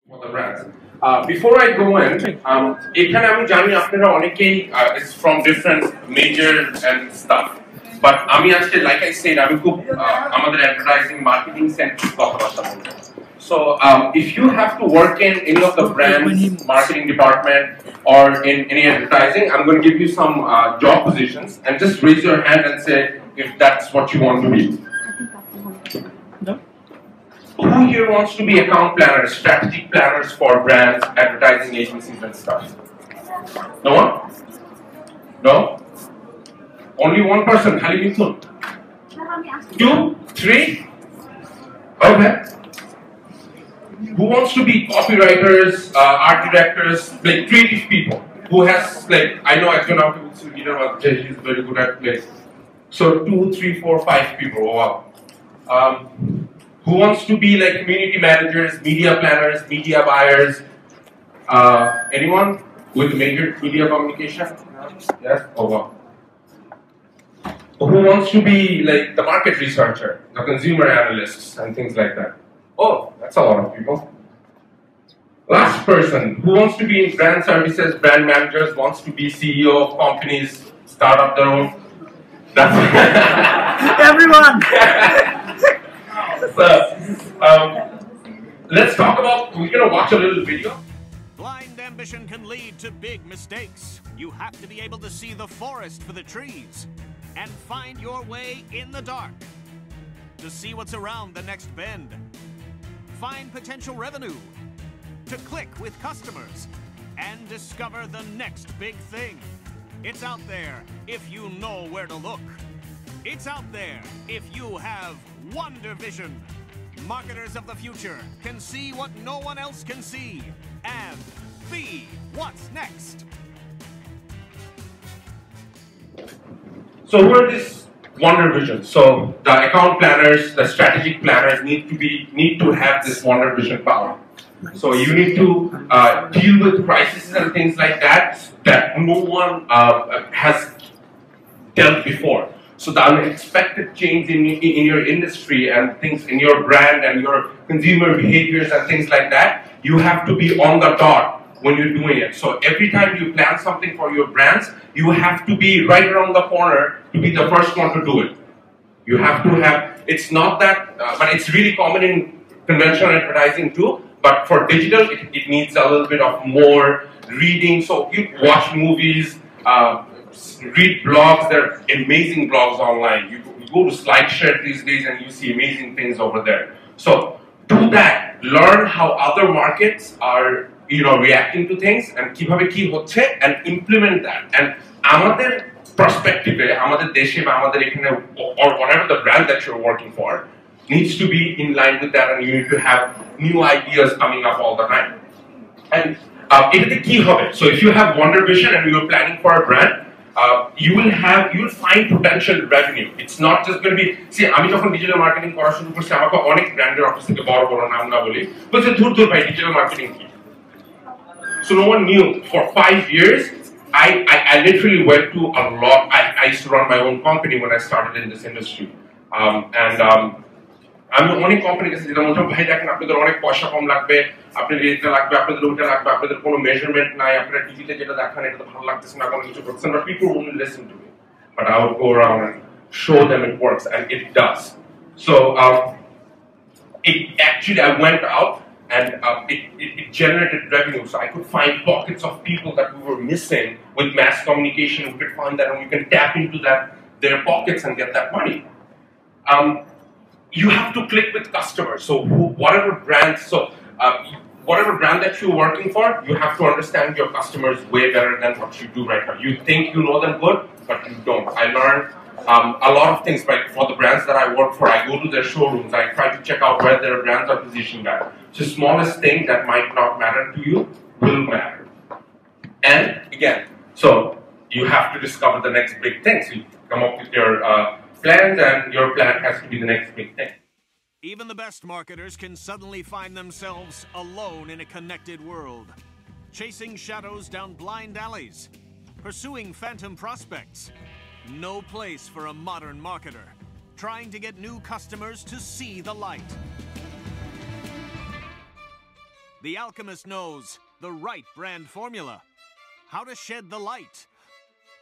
for the brands. Before I go in, এখানে আমি জানি আপনারা অনেকেই is from different major and stuff. But আমি আজকে like I said আমি খুব আমাদের advertising marketing centric কথাবার্তা বলবো. So if you have to work in any of the brands marketing department or in any advertising, I'm going to give you some job positions and just raise your hand and say if that's what you want to be. Who here wants to be account planners, strategic planners for brands, advertising agencies and stuff? No one? No? Only one person, Khali Mithun? 2? 3? Okay. Who wants to be copywriters, art directors, like creative people? Who has, like, I know Akyon he's very good at place. So 2, 3, 4, 5 people, oh, wow. Who wants to be like community managers, media planners, media buyers? Anyone with major media communication? Yes? Oh wow. Who wants to be like the market researcher, the consumer analysts and things like that? Oh, that's a lot of people. Last person, who wants to be in brand services, brand managers, wants to be CEO of companies, start up their own? That's everyone! So, let's talk about, we're going to watch a little video. Blind ambition can lead to big mistakes. You have to be able to see the forest for the trees and find your way in the dark to see what's around the next bend. Find potential revenue, to click with customers and discover the next big thing. It's out there if you know where to look. It's out there if you have Wonder Vision. Marketers of the future can see what no one else can see and be what's next. So who are these Wonder Vision? So the account planners, the strategic planners need to have this Wonder Vision power. So you need to deal with crises and things like that no one has dealt before. So the unexpected change in your industry and things in your brand and your consumer behaviors and things like that, you have to be on the dot when you're doing it. So every time you plan something for your brands, you have to be right around the corner to be the first one to do it. You have to have, it's not that, but it's really common in conventional advertising too, but for digital, it needs a little bit of more reading. So you watch movies, read blogs, there are amazing blogs online. You go to SlideShare these days and you see amazing things over there. So do that, learn how other markets are reacting to things and কিভাবে কি হচ্ছে and implement that. And আমাদের perspective, আমাদের দেশে বা আমাদের এখানে or whatever the brand that you're working for needs to be in line with that and you need to have new ideas coming up all the time. And এটাতে কি হবে? So if you have Wonder Vision and you're planning for a brand, you'll find potential revenue. It's not just going to be, see, আমি যখন digital marketing করা শুরু করছি আমাকে অনেক ব্র্যান্ডের অফিস থেকে বড় বড় নাম না বলি বলছে ধুর ভাই ডিজিটাল মার্কেটিং কি? So no one knew. For 5 years, I literally went to a lot. I used to run my own company when I started in this industry. আমি অনেক কোম্পানি গেছি যেটা মনে ভাই দেখেন আপনাদের অনেক পয়সা কম লাগবে, আপনাদের এটা লাগবে, আপনাদের ওটা লাগবে, আপনাদের কোনো মেজারমেন্ট নাই, আপনারা টিভিতে যেটা দেখান এটা তো ভালো লাগতেছে না, কোনো কিছু করছেন না, people won't listen to me. But I would go around and show them it works, and it does. So it actually, I went out and it generated revenue. So I could find pockets of people that we were missing with mass communication. We could find that and we can tap into their pockets and get that money. You have to click with customers. So whatever brand that you're working for, you have to understand your customers way better than what you do right now. You think you know them good, but you don't. I learned a lot of things, right? For the brands that I work for, I go to their showrooms, I try to check out where their brands are positioned at. So the smallest thing that might not matter to you will matter. And again, so you have to discover the next big thing. So you come up with your plans and your plan has to be the next big thing. Even the best marketers can suddenly find themselves alone in a connected world, chasing shadows down blind alleys, pursuing phantom prospects. No place for a modern marketer, trying to get new customers to see the light. The alchemist knows the right brand formula, how to shed the light,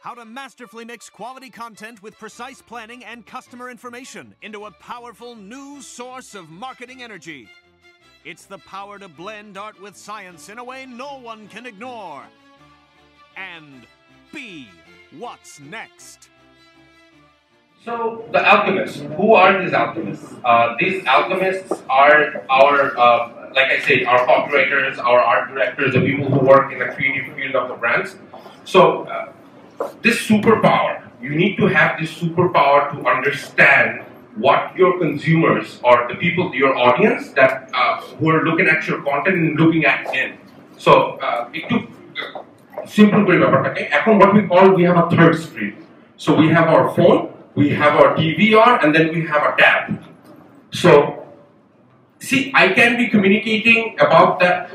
how to masterfully mix quality content with precise planning and customer information into a powerful new source of marketing energy. It's the power to blend art with science in a way no one can ignore. And be what's next. So the alchemists, who are these alchemists? These alchemists are our, like I said, our copywriters, our art directors, the people who work in the creative field of the brands. So this superpower, you need to have this superpower to understand what your consumers or the people, your audience that who are looking at your content and looking at it. So it took simple what we call, we have a third screen. So we have our phone, we have our TV on, and then we have a tab. So see, I can be communicating about that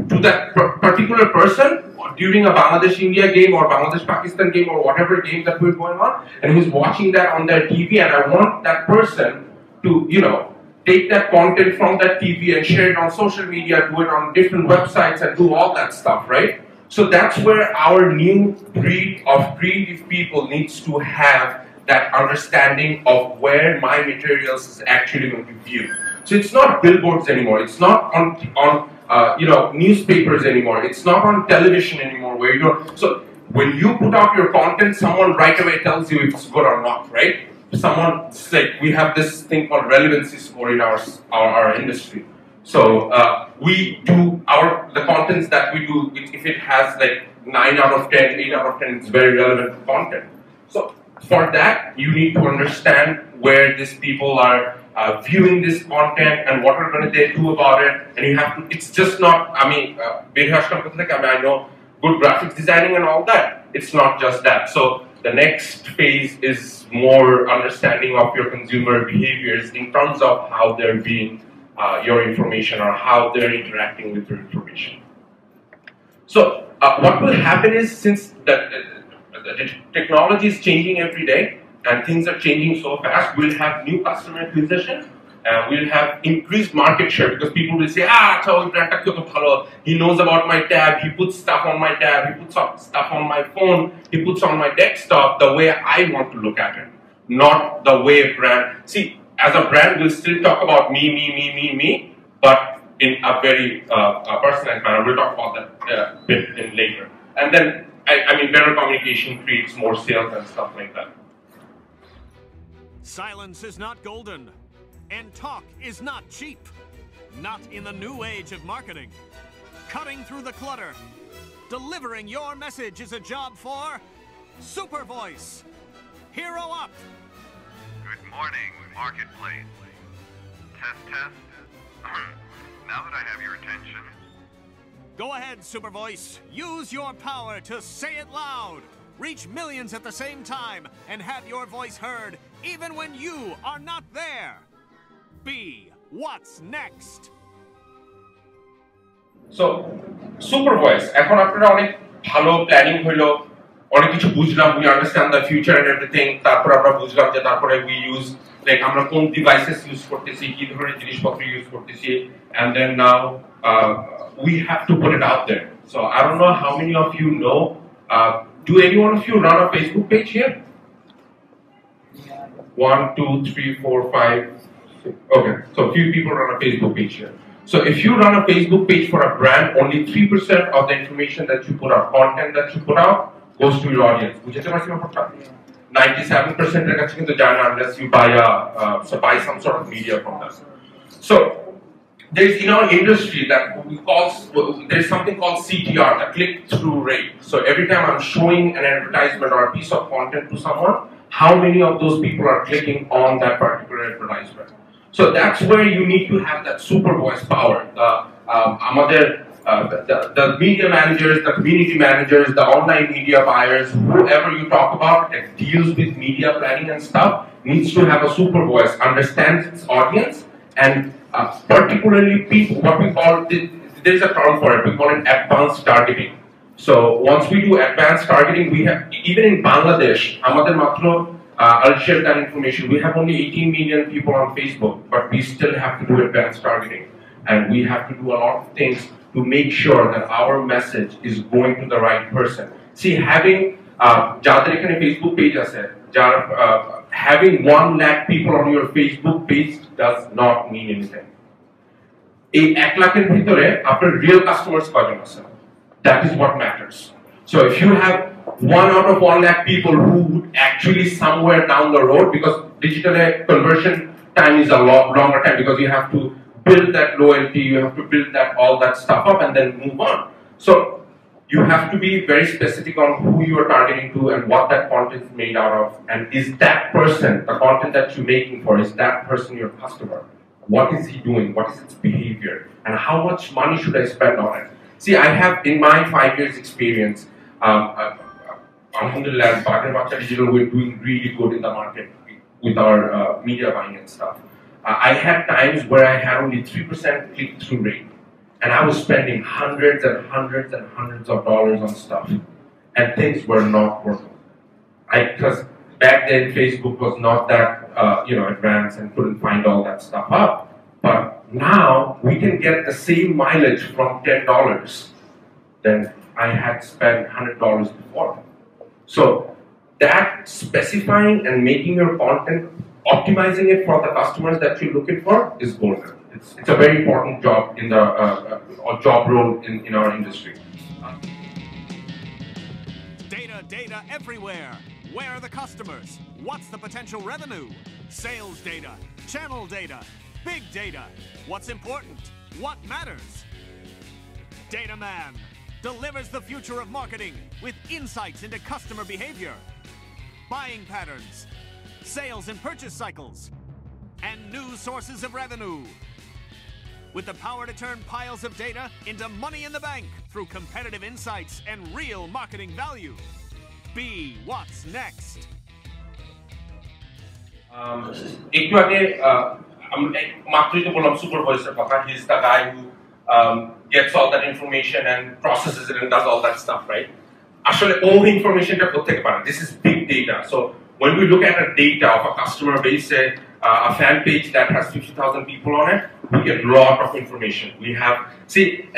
to that particular person during a Bangladesh-India game or Bangladesh-Pakistan game or whatever game that we're going on, and who's watching that on their TV, and I want that person to, you know, take that content from that TV and share it on social media, do it on different websites and do all that stuff, right? So that's where our new breed of creative people needs to have that understanding of where my materials is actually going to be viewed. So it's not billboards anymore. It's not on newspapers anymore. It's not on television anymore. Where you don't. So when you put out your content, someone right away tells you if it's good or not, right? Someone, it's like we have this thing called relevancy score in our industry. So we do the contents that we do. If it has like 9 out of 10, 8 out of 10, it's very relevant content. So for that, you need to understand where these people are viewing this content and what are going to do about it. And you have to, it's just not, I mean, I know good graphics designing and all that. It's not just that. So the next phase is more understanding of your consumer behaviors in terms of how they're viewing your information or how they're interacting with your information. So what will happen is, since the technology is changing every day and things are changing so fast, we'll have new customer acquisition, we'll have increased market share because people will say, he knows about my tab, he puts stuff on my tab, he puts stuff on my phone, he puts on my desktop the way I want to look at it, not the way a brand. See, as a brand, we'll still talk about me, but in a very personalized manner. We'll talk about that bit in later. And then, I mean, better communication creates more sales and stuff like that. Silence is not golden, and talk is not cheap. Not in the new age of marketing. Cutting through the clutter. Delivering your message is a job for Super Voice. Hero up! Good morning, Marketplace. Test, test. Now that I have your attention. Go ahead, Super Voice. Use your power to say it loud. Reach millions at the same time and have your voice heard even when you are not there. Be what's next. So, Super Voice. এখন আপনারা অনেক ভালো planning হলো, অনেক কিছু বুঝলাম, we understand the future and everything. তারপর আমরা বুঝলাম যে তারপরে we use like আমরা কোন devices use করতেছি, কি ধরনের জিনিসপত্র use করতেছি, and then now we have to put it out there. So I don't know how many of you know. Do any one of you run a Facebook page here? 1, 2, 3, 4, 5. 6. Okay, so a few people run a Facebook page here. So if you run a Facebook page for a brand, only 3% of the information that you put out, content that you put out, goes to your audience. 97% এর কাছে কিন্তু যায় না unless you buy some sort of media from them. So there's in our industry that there's something called CTR, the click-through rate. So every time I'm showing an advertisement or a piece of content to someone, how many of those people are clicking on that particular advertisement? So that's where you need to have that super voice power. The media managers, the community managers, the online media buyers, whoever you talk about that deals with media planning and stuff, needs to have a super voice, understands its audience, and particularly people, what we call, there's a term for it, we call it advanced targeting. So once we do advanced targeting, we have, even in Bangladesh, I'll share that information, we have only 18 million people on Facebook, but we still have to do advanced targeting. And we have to do a lot of things to make sure that our message is going to the right person. See, having যাদের এখানে Facebook page আছে, having 1 lakh people on your Facebook page does not mean anything. এই 1 লাখের ভিতরে আপনার real customers কয়জন আছে? That is what matters. So if you have 1 out of 1 lakh people who would actually somewhere down the road, because digital conversion time is a lot longer time, because you have to build that loyalty, you have to build that all that stuff up and then move on. So you have to be very specific on who you are targeting to and what that content is made out of, and is that person, the content that you're making for, is that person your customer? What is he doing? What is its behavior? And how much money should I spend on it? See, I have, in my 5 years experience, alhamdulillah, as Partner Bacha Digital, we're doing really good in the market with our media buying and stuff. I had times where I had only 3% click-through rate, and I was spending hundreds and hundreds and hundreds of dollars on stuff, and things were not working. Because back then Facebook was not that advanced and couldn't find all that stuff up. But now we can get the same mileage from $10 than I had spent $100 before. So that specifying and making your content, optimizing it for the customers that you're looking for is golden. It's a very important job in the job role in our industry. Data everywhere. Where are the customers? What's the potential revenue? Sales data, channel data, big data. What's important? What matters? Data Man delivers the future of marketing with insights into customer behavior, buying patterns, sales and purchase cycles, and new sources of revenue. With the power to turn piles of data into money in the bank through competitive insights and real marketing value. Be what's next. একটু আগে মাত্রই তো বললাম supervisor কথা. He's the guy who gets all that information and processes it and does all that stuff, right? Actually, all the information that we'll take about it. This is big data. So when we look at the data of a customer base, say a fan page that has 50,000 people on it, we get a lot of information. We have,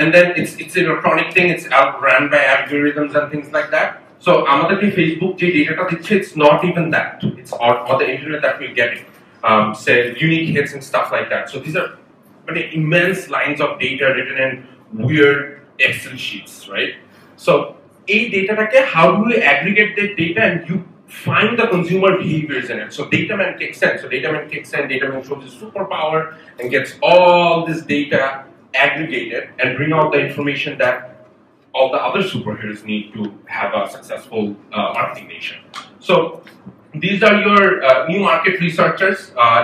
and then it's an electronic thing. It's ran by algorithms and things like that. So আমাদেরকে Facebook যে ডেটাটা দিচ্ছে, it's not even that. It's all the internet that we're getting. Say unique hits and stuff like that. So these are immense lines of data written in weird Excel sheets, right? So a data, how do we aggregate that data and you find the consumer behaviors in it? So Dataman kicks in. Dataman shows his superpower and gets all this data aggregated and bring out the information that all the other superheroes need to have a successful marketing nation. So these are your new market researchers,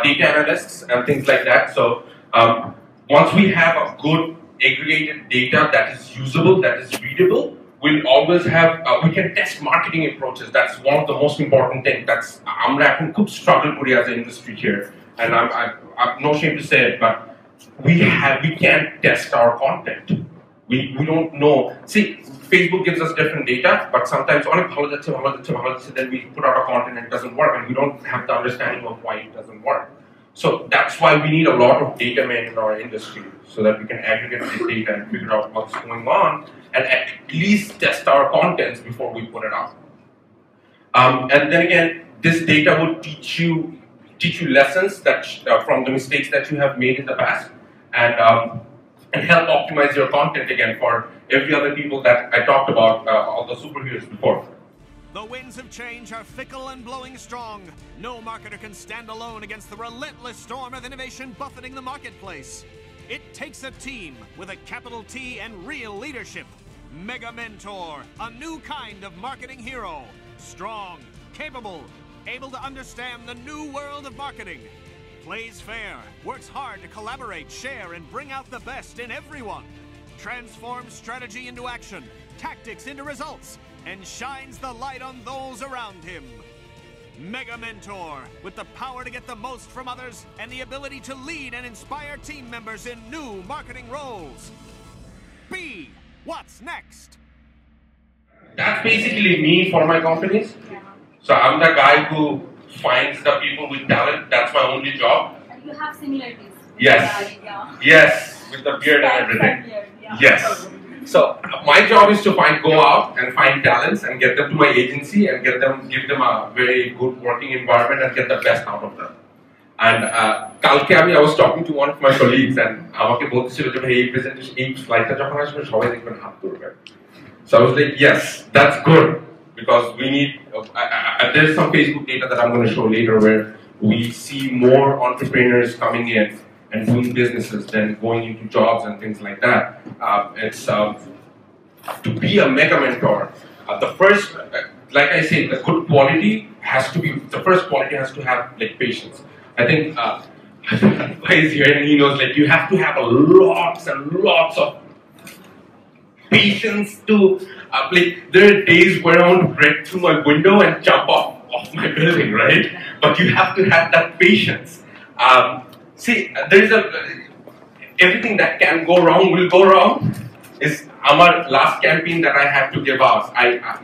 data analysts, and things like that. So once we have a good aggregated data that is usable, that is readable, we'll always have, we can test marketing approaches. That's one of the most important things. That's, আমরা এখন খুব struggle করি as an industry here, and I'm no shame to say it, but we can't test our content. We don't know. See, Facebook gives us different data, but sometimes then we put out a content and it doesn't work, and we don't have the understanding of why it doesn't work. So that's why we need a lot of data men in our industry, so that we can aggregate this data and figure out what's going on, and at least test our contents before we put it out. And then again, this data will teach you lessons that from the mistakes that you have made in the past, and help optimize your content again for every other people that I talked about, all the superheroes before. The winds of change are fickle and blowing strong. No marketer can stand alone against the relentless storm of innovation buffeting the marketplace. It takes a team with a capital T and real leadership. Mega Mentor, a new kind of marketing hero. Strong, capable, able to understand the new world of marketing. Plays fair, works hard to collaborate, share, and bring out the best in everyone. Transforms strategy into action, tactics into results, and shines the light on those around him. Mega Mentor, with the power to get the most from others and the ability to lead and inspire team members in new marketing roles. Be what's next? That's basically me for my companies. So I'm the guy who finds the people with talent. That's my only job. And you have similarities. Yes. Yeah. Yes, with the beard and everything. Yes. So my job is to go out and find talents and get them to my agency and give them a very good working environment and get the best out of them. And কালকে I was talking to one of my colleagues and আমাকে বলতেছিল যে ভাই এই presentation এই স্লাইডটা যখন আসবে সবাই দেখবেন হাত তুলবে. So I was like, yes, that's good because we need. There's some Facebook data that I'm going to show later where we see more entrepreneurs coming in and doing businesses than going into jobs and things like that. It's to be a mega mentor. The first, like I say, the good quality has to be. The first quality has to have like patience. I think he's here and he knows like you have to have lots and lots of patience to like there are days where I want to break through my window and jump off my building, right? But you have to have that patience. See, there's everything that can go wrong will go wrong. Is our last campaign that I had to give out.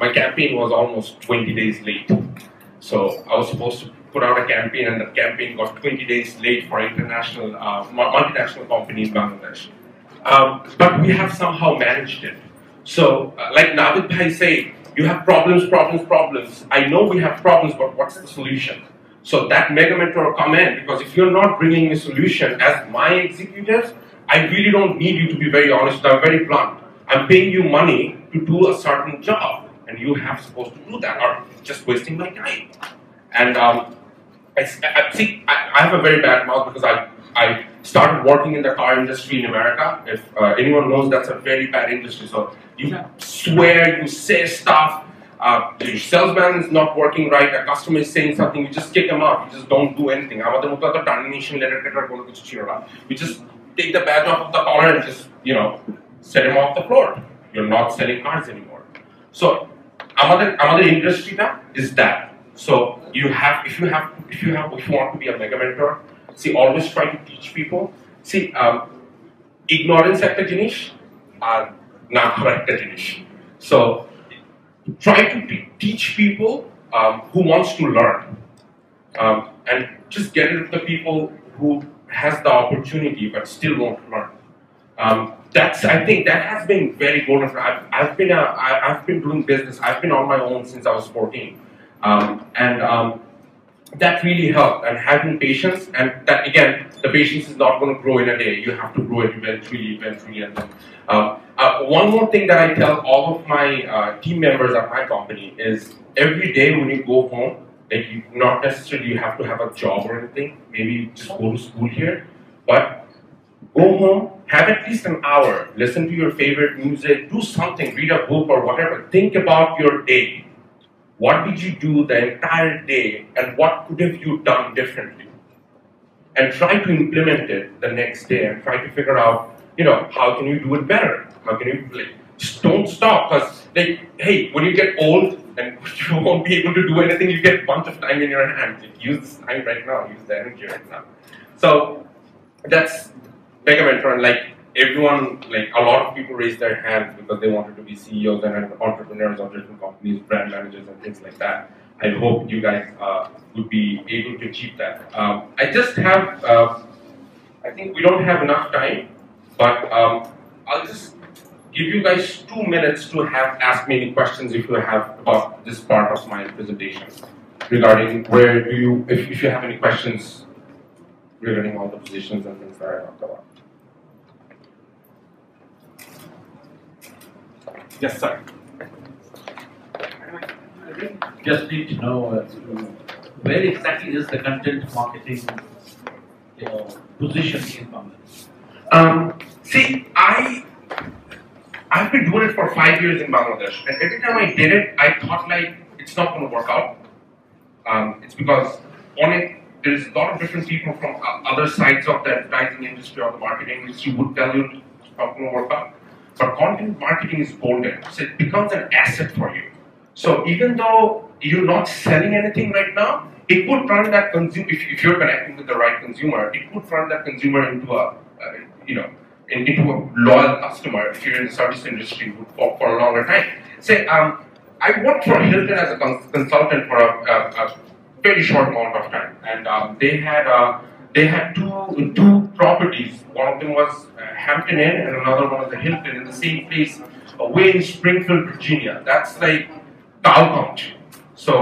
My campaign was almost 20 days late, so I was supposed to put out a campaign, and the campaign got 20 days late for international multinational company in Bangladesh. But we have somehow managed it. So, like Navid Bhai say, you have problems. I know we have problems, but what's the solution? So that mega mentor will come in because if you're not bringing a solution, as my executives, I really don't need you to be very honest. I'm very blunt. I'm paying you money to do a certain job, and you have supposed to do that, or just wasting my time. And I have a very bad mouth because I started working in the car industry in America. If anyone knows, that's a very bad industry. So you swear, you say stuff, your salesman is not working right, a customer is saying something, you just kick him out, you just don't do anything. Termination letter, you just take the badge off of the collar and just, set him off the floor. You're not selling cars anymore. So, our industry is that. So if you want to be a mega mentor, see, always try to teach people. See, ignorance ekta jinish ar na kora ekta jinish. So try to teach people who wants to learn, and just get rid of the people who has the opportunity but still won't learn. I think that has been very golden. I've been doing business. I've been on my own since I was 14. That really helped, and having patience, and that again, the patience is not going to grow in a day. You have to grow it eventually. And one more thing that I tell all of my team members at my company is every day when you go home, like not necessarily you have to have a job or anything. Maybe just go to school here, but go home, have at least an hour, listen to your favorite music, do something, read a book or whatever. Think about your day. What did you do the entire day, and what could have you done differently? And try to implement it the next day, and try to figure out, how can you do it better? How can you just don't stop, because hey, when you get old and you won't be able to do anything, you get a bunch of time in your hands. Use this time right now. Use the energy right now. So that's mega mentor, and everyone, a lot of people raise their hands because they wanted to be CEOs and entrepreneurs of different companies, brand managers and things like that. I hope you guys would be able to achieve that. I just have, I think we don't have enough time, but I'll just give you guys 2 minutes to ask me any questions if you have about this part of my presentation regarding if you have any questions regarding all the positions and things that I talked about. Yes, sir. Just need to know where exactly is the content marketing position in Bangladesh? See, I've been doing it for 5 years in Bangladesh, and every time I did it, I thought it's not going to work out. It's because there's a lot of different people from other sides of the advertising industry or the marketing industry would tell you it's not going to work out. But content marketing is golden, so it becomes an asset for you. So even though you're not selling anything right now, it would turn that consumer, if you're connecting with the right consumer, it would turn that consumer into into a loyal customer if you're in the service industry for a longer time. Say, I worked for Hilton as a consultant for a very short amount of time, and they had two properties. One of them was Hampton Inn and another one is the Hilton in the same place, away in Springfield, Virginia. That's like cow country. So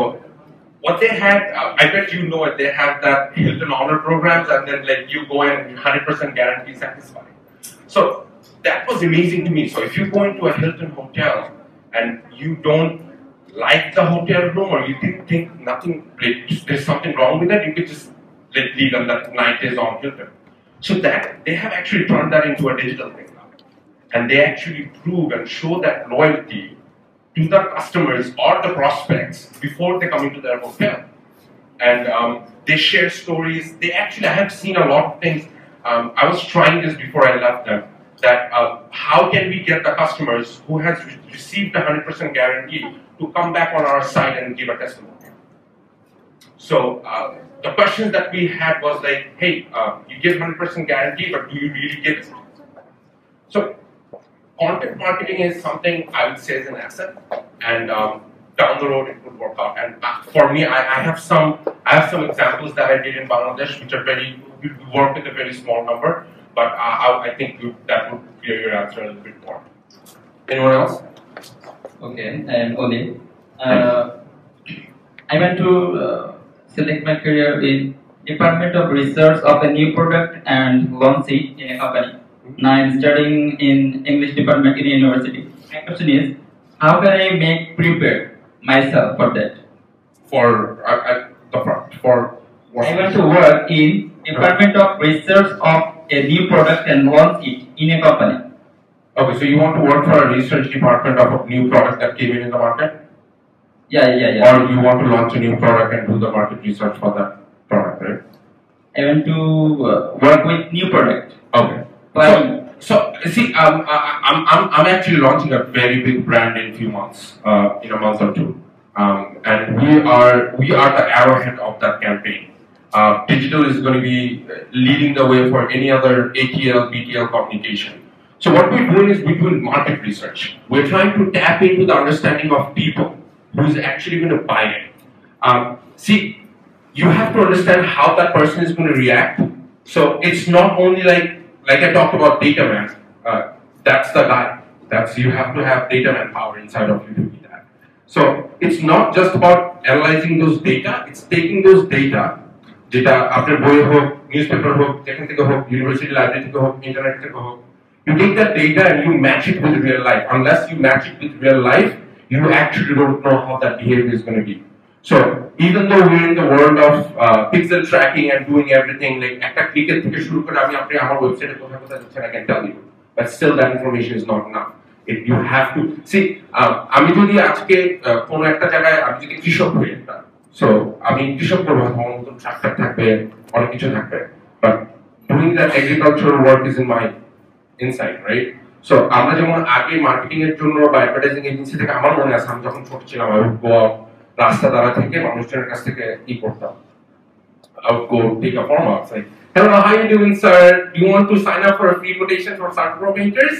what they had, I bet you know it, they have that Hilton honor programs, and then like you go in and 100% guarantee satisfied. So that was amazing to me. So if you go into a Hilton hotel and you don't like the hotel room, or you think nothing, like, there's something wrong with it, you could just leave and that night is on Hilton. So that they have actually turned that into a digital thing now, and they actually prove and show that loyalty to the customers or the prospects before they come into their hotel. And they share stories. They actually, I have seen a lot of things. I was trying this before I left them, that how can we get the customers who has received a 100% guarantee to come back on our site and give a testimony. So the questions that we had was like, hey, you give 100% guarantee, but do you really give it? So content marketing is something I would say is an asset, and down the road it would work out. And for me, I have some examples that I did in Bangladesh, which are we work with a very small number, but I think that would clear your answer a little bit more. Anyone else? Okay, I am Oli. I went to select my career in Department of Research of a new product and launch it in a company. Now I'm studying in English department in a university. My question is, how can I make prepare myself for that? For what? I want to work in Department of Research of a new product and launch it in a company. Okay, so you want to work for a research department of a new product that came in the market? Yeah. Or you want to launch a new product and do the market research for that product, right? I want to work with new product. Okay. So see, I'm actually launching a very big brand in a few months, in a month or two, and we are the arrowhead of that campaign. Digital is going to be leading the way for any other ATL, BTL communication. So what we're doing is we're doing market research. We're trying to tap into the understanding of people who's actually going to buy it. See, you have to understand how that person is going to react. So it's not only like I talked about data man. That's the guy. You have to have data man power inside of you to do that. So it's not just about analyzing those data. It's taking those data after boy hook, newspaper hook, technical hook, university library hook, internet hook. You take that data and you match it with real life. Unless you match it with real life, you actually don't know how that behavior is going to be. So even though we're in the world of pixel tracking and doing everything, like একটা click থেকে শুরু করে আমি আপনি আমার ওয়েবসাইটে কোথায় কোথায় যাচ্ছেন I can tell you, but still that information is not enough. If you have to see, আমি যদি আজকে কোনো একটা জায়গায় আমি যদি কৃষক হই একটা, so আমি কৃষক করবো, আমার মতো ট্রাক্টর থাকবে, অনেক কিছু থাকবে, but doing that agricultural work is in my inside, right? So আমরা যেমন আগে মার্কেটিং এর জন্য বা অ্যাডভার্টাইজিং এজেন্সি থেকে আমার মনে আছে আমি যখন ছোট ছিলাম I would go out রাস্তা দ্বারা থেকে মানুষজনের কাছ থেকে করতাম I would go take a form out, say, hello, how are you doing, sir? Do you want to sign up for a free quotation for Sartro painters?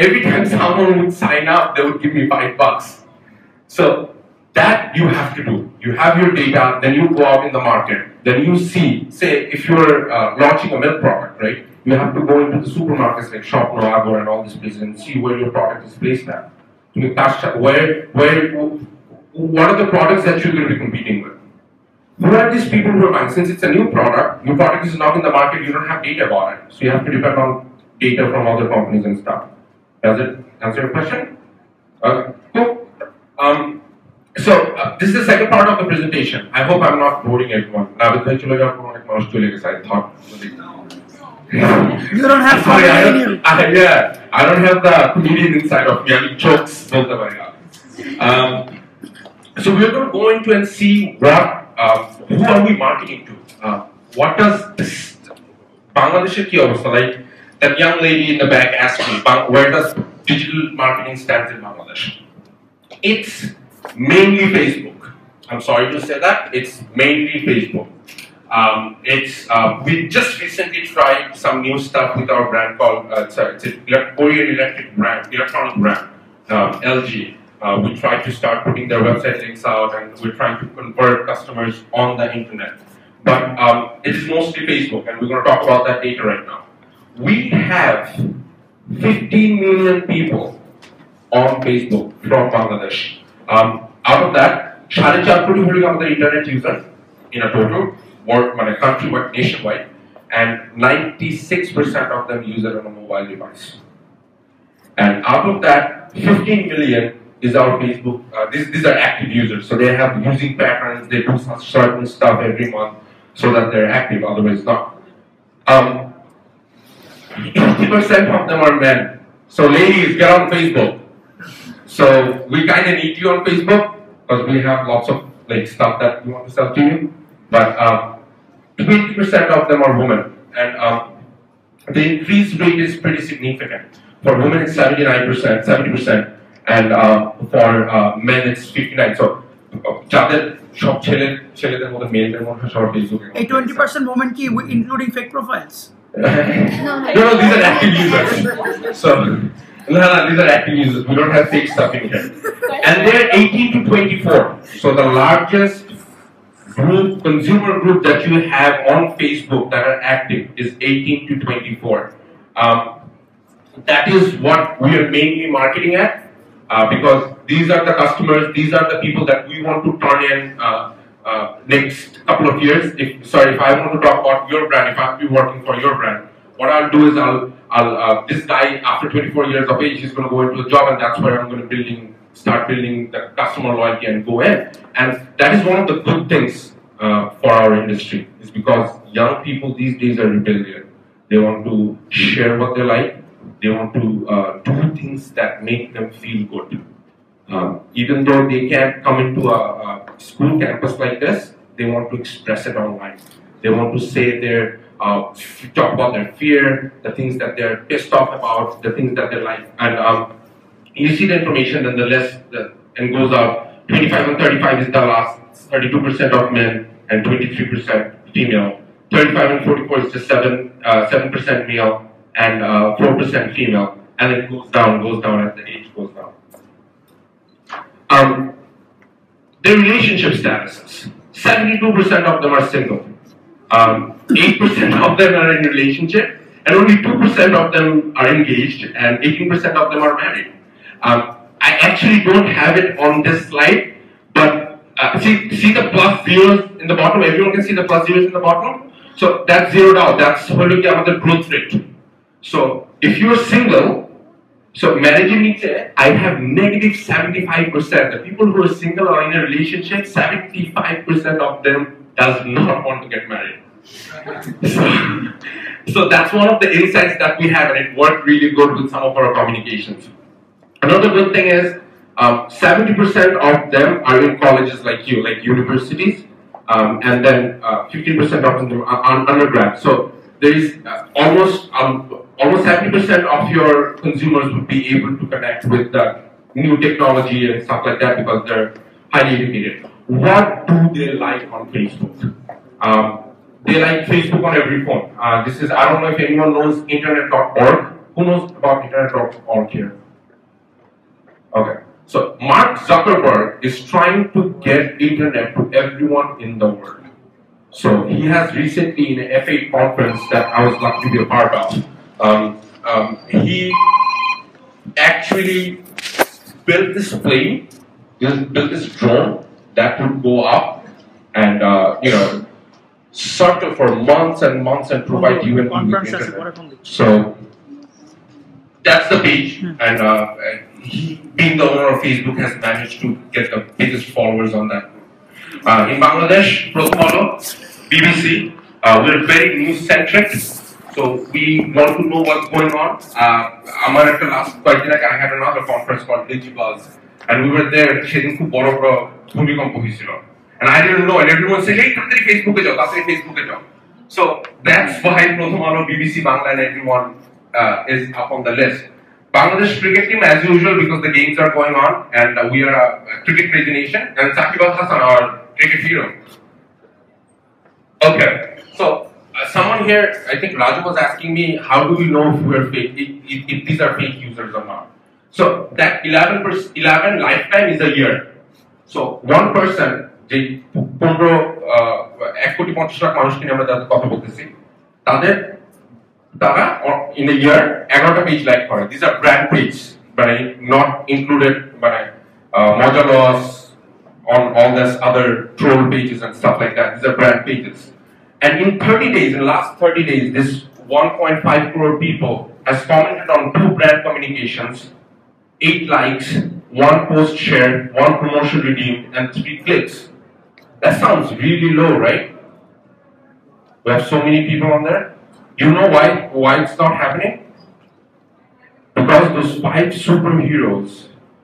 Every time someone would sign up, they would give me $5. So that you have to do. You have your data, then you go out in the market, then you see, say, if you're launching a milk product, right? You have to go into the supermarkets like Shop No Agor and all these places and see where your product is placed at. What are the products that you're going to be competing with? Who are these people who are buying? Since it's a new product is not in the market, you don't have data about it. So you have to depend on data from other companies and stuff. Does it answer your question? Cool. So this is the second part of the presentation. I hope I'm not boring everyone. Now with I thought. You don't have Sorry, in you. I don't have the comedian inside of me. I mean jokes both the way up. So we're going to go into and see who are we marketing to? What does this Bangladesh ki obostha, like that young lady in the back asked me, where does digital marketing stand in Bangladesh? It's mainly Facebook. I'm sorry to say that. It's mainly Facebook. We just recently tried some new stuff with our brand called it's a Korean electronic brand, LG. We tried to start putting their website links out, and we're trying to convert customers on the internet. But it's mostly Facebook, and we're going to talk about that data right now. we have 15 million people on Facebook from Bangladesh. Out of that, 4.5 কোটি হলো আমাদের internet user in a total, world, countrywide, nationwide, and 96% of them use it on a mobile device. And out of that, 15 million is our Facebook. These are active users, so they have using patterns. They do certain stuff every month so that they're active. Otherwise, not. 80% of them are men. So, ladies, get on Facebook. So we kind of need you on Facebook because we have lots of stuff that we want to sell to you. But 20% of them are women, and the increase rate is pretty significant. For women, it's 70%, and for men, it's 59%. So, যাদের সব ছেলেদের মতো মেয়েদের মধ্যে সব ফেসবুকে এই 20% women কি including fake profiles? No, these are active users. So, no, these are active users. We don't have fake stuff in here. And they're 18 to 24. So the largest group, consumer group that you have on Facebook that are active is 18 to 24. That is what we are mainly marketing at, because these are the customers, these are the people that we want to turn in next couple of years. If I want to talk about your brand, if I'll be working for your brand, what I'll do is this guy after 24 years of age, he's going to go into a job, and that's where I'm going to start building the customer loyalty and go in. And that is one of the good things for our industry, is because young people these days are rebellious. They want to share what they like. They want to do things that make them feel good. Even though they can't come into a school campus like this, they want to express it online. They want to say talk about their fear, the things that they're pissed off about, the things that they like. And you see the information, then the list and goes out. 25 and 35 is the last 32% of men and 23% female. 35 and 44 is just 7% male and 4% female. And it goes down as the age goes down. Their relationship statuses. 72% of them are single. 8% of them are in relationship, and only 2% of them are engaged, and 18% of them are married. I actually don't have it on this slide, but see the plus zeros in the bottom. Everyone can see the plus zeros in the bottom. So that's zeroed out. That's the growth rate. So if you're single, so marriage means I have negative 75%. The people who are single or in a relationship, 75% of them does not want to get married. So that's one of the insights that we have, and it worked really good with some of our communications. Another good thing is 70% of them are in colleges like you, like universities, and then 15% of them are undergrad. So there is almost 70% of your consumers would be able to connect with the new technology and stuff like that because they're highly educated. What do they like on Facebook? They like Facebook on every phone. I don't know if anyone knows internet.org. Who knows about internet.org here? Okay. So Mark Zuckerberg is trying to get internet to everyone in the world. So he has recently in an F8 conference that I was lucky to be a part of, he actually built this plane, built this drone that would go up and circle for months and months and provide you and me with internet. So that's the page, and he, being the owner of Facebook, has managed to get the biggest followers on that. In Bangladesh, Prothomolo, BBC, we're very news-centric, so we want to know what's going on. Last Friday, I had another conference called DigiBuzz, and we were there. And I didn't know, and everyone said, hey, come to Facebook, so that's why Prothomolo, BBC Bangla, and everyone is up on the list. Bangladesh cricket team, as usual, because the games are going on, and we are a cricket crazy nation, and Saqib Al Hasan, our cricket hero. Okay, so someone here, I think Raju was asking me, how do we know if we're fake, if these are fake users or not? So that 11 lifetime is a year. So one person, যে 1.50 লাখ মানুষকে নিয়ে আমরা যাদের কথা বলতেছি, তাদের তারা in a year 11টা পেজ লাইক করে। These are brand page, but not included Moja Loss on all this other troll pages and stuff like that. These are brand pages. And in 30 days, in the last 30 days, this 1.5 crore people has commented on 2 brand communications, 8 likes, 1 post shared, 1 promotion redeemed, and 3 clicks. That sounds really low, right? We have so many people on there. You know why it's not happening? Because those 5 superheroes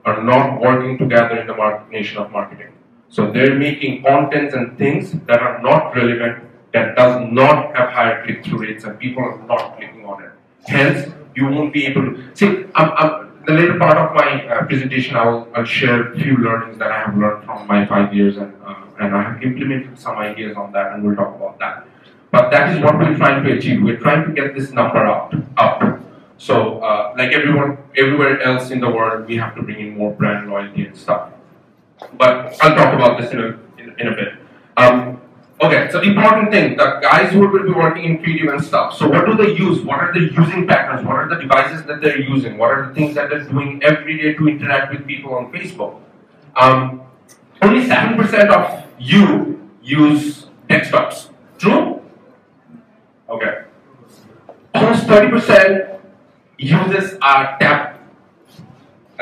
are not working together in the nation of marketing. So they're making contents and things that are not relevant, that does not have higher click-through rates, and people are not clicking on it. Hence, you won't be able to see. The later part of my presentation, I'll share a few learnings that I have learned from my 5 years, and I have implemented some ideas on that, and we'll talk about that. But that is what we're trying to achieve. We're trying to get this number up. So, like everywhere else in the world, we have to bring in more brand loyalty and stuff. But I'll talk about this in a bit. Okay, so important thing, the guys who will be working in creative and stuff. So what do they use? What are the using patterns? What are the devices that they're using? What are the things that they're doing every day to interact with people on Facebook? Only 7% of you use desktops. True? Okay. Almost 30% uses our tab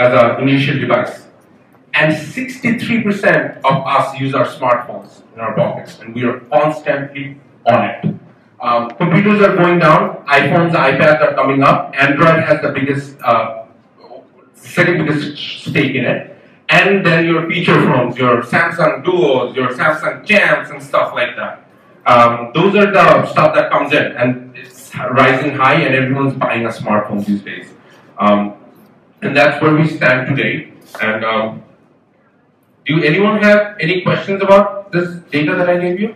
as an initial device. And 63% of us use our smartphones in our pockets, and we are constantly on it. Computers are going down, iPhones, iPads are coming up, Android has the second biggest stake in it, and then your feature phones, your Samsung Duos, your Samsung Jams, and stuff like that. Those are the stuff that comes in, and it's rising high, and everyone's buying a smartphone these days. And that's where we stand today. And do anyone have any questions about this data that I gave you?